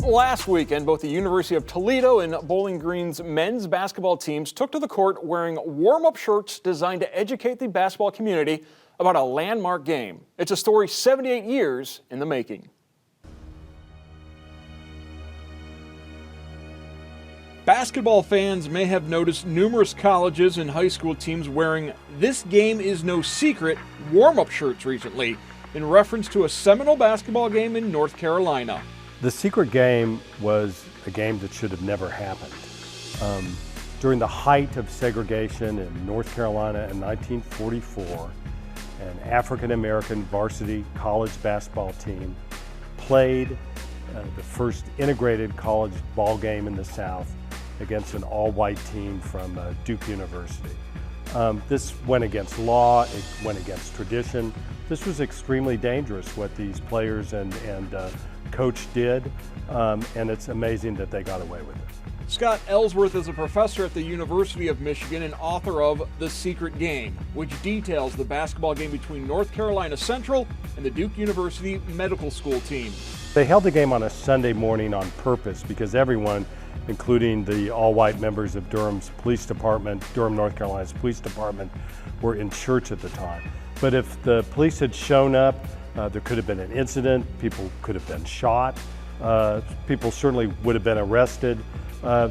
Last weekend, both the University of Toledo and Bowling Green's men's basketball teams took to the court wearing warm-up shirts designed to educate the basketball community about a landmark game. It's a story 78 years in the making. Basketball fans may have noticed numerous colleges and high school teams wearing "This game is no secret" warm-up shirts recently, in reference to a seminal basketball game in North Carolina. The secret game was a game that should have never happened. During the height of segregation in North Carolina in 1944, an African-American varsity college basketball team played the first integrated college ball game in the South against an all-white team from Duke University. This went against law, it went against tradition. This was extremely dangerous what these players and coach did, and it's amazing that they got away with it. Scott Ellsworth is a professor at the University of Michigan and author of The Secret Game, which details the basketball game between North Carolina Central and the Duke University Medical School team. They held the game on a Sunday morning on purpose because everyone, including the all-white members of Durham's police department, Durham, North Carolina's police department, were in church at the time. But if the police had shown up, there could have been an incident, people could have been shot, people certainly would have been arrested.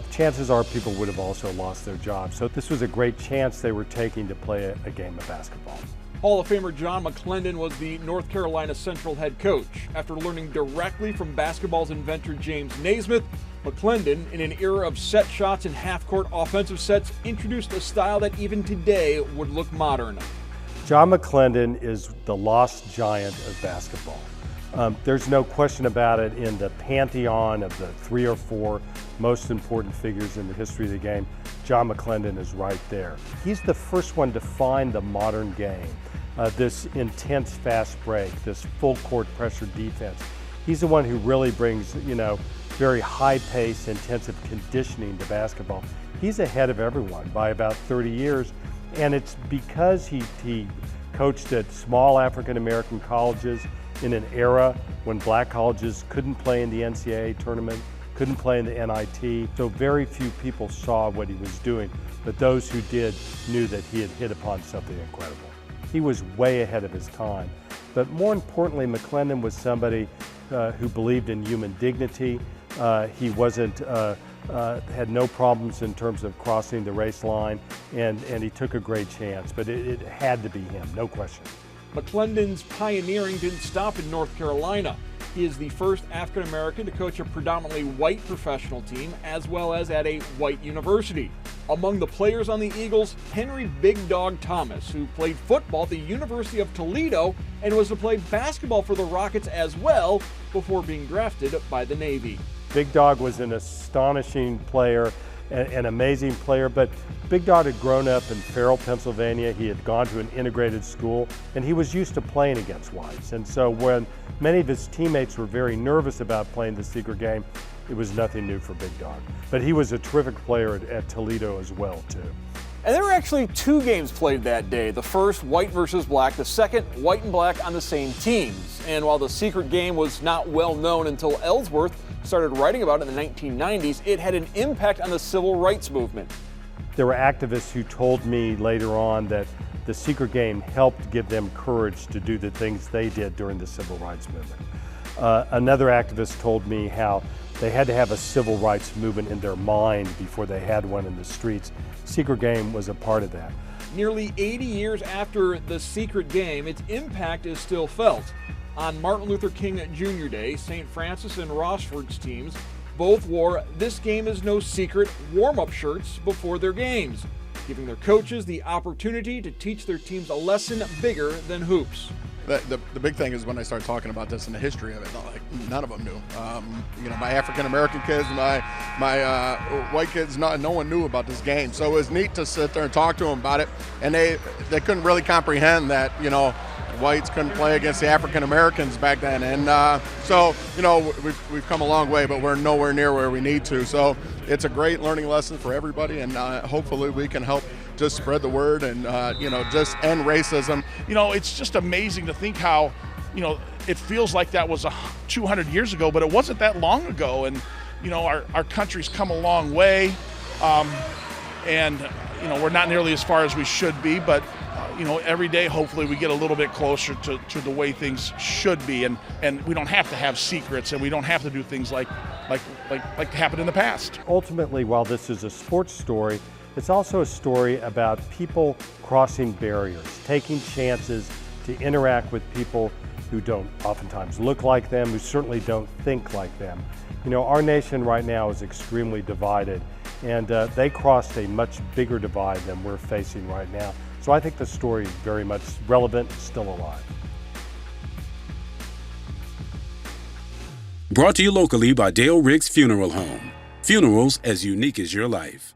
Chances are people would have also lost their jobs. So this was a great chance they were taking to play a game of basketball. Hall of Famer John McClendon was the North Carolina Central head coach. After learning directly from basketball's inventor James Naismith, McClendon, in an era of set shots and half-court offensive sets, introduced a style that even today would look modern. John McClendon is the lost giant of basketball. There's no question about it. In the pantheon of the 3 or 4 most important figures in the history of the game, John McClendon is right there. He's the first one to find the modern game, this intense fast break, this full court pressure defense. He's the one who really brings, very high pace, intensive conditioning to basketball. He's ahead of everyone by about 30 years. And it's because he coached at small African-American colleges in an era when black colleges couldn't play in the NCAA tournament, couldn't play in the NIT. So very few people saw what he was doing, but those who did knew that he had hit upon something incredible. He was way ahead of his time. But more importantly, McClendon was somebody who believed in human dignity. He had no problems in terms of crossing the race line, and he took a great chance, but it had to be him, no question. McClendon's pioneering didn't stop in North Carolina. He is the first African-American to coach a predominantly white professional team, as well as at a white university. Among the players on the Eagles, Henry Big Dog Thomas, who played football at the University of Toledo and was to play basketball for the Rockets as well before being drafted by the Navy. Big Dog was an astonishing player, an amazing player, but Big Dog had grown up in Farrell, Pennsylvania. He had gone to an integrated school, and he was used to playing against whites. And so when many of his teammates were very nervous about playing the secret game, it was nothing new for Big Dog. But he was a terrific player at Toledo as well, too. And there were actually 2 games played that day. The first, white versus black. The second, white and black on the same teams. And while the secret game was not well known until Ellsworth started writing about it in the 1990s, it had an impact on the civil rights movement. There were activists who told me later on that the secret game helped give them courage to do the things they did during the civil rights movement. Another activist told me how they had to have a civil rights movement in their mind before they had one in the streets. Secret game was a part of that. Nearly 80 years after the secret game, its impact is still felt. On Martin Luther King Jr. Day, St. Francis and Rossford's teams both wore "This game is no secret" warm-up shirts before their games, giving their coaches the opportunity to teach their teams a lesson bigger than hoops. The big thing is when I started talking about this and the history of it, like none of them knew. My African-American kids, my white kids, no one knew about this game. So it was neat to sit there and talk to them about it, and they couldn't really comprehend that, whites couldn't play against the African Americans back then, and so we've come a long way, but we're nowhere near where we need to. So it's a great learning lesson for everybody, and hopefully we can help just spread the word and just end racism. It's just amazing to think how it feels like that was 200 years ago, but it wasn't that long ago. And, you know, our country's come a long way. And, you know, we're not nearly as far as we should be, but, you know, every day, hopefully we get a little bit closer to the way things should be. And we don't have to have secrets, and we don't have to do things like happened in the past. Ultimately, while this is a sports story, it's also a story about people crossing barriers, taking chances to interact with people who don't oftentimes look like them, who certainly don't think like them. You know, our nation right now is extremely divided, and they crossed a much bigger divide than we're facing right now. So I think the story is very much relevant, still alive. Brought to you locally by Dale Riggs Funeral Home. Funerals as unique as your life.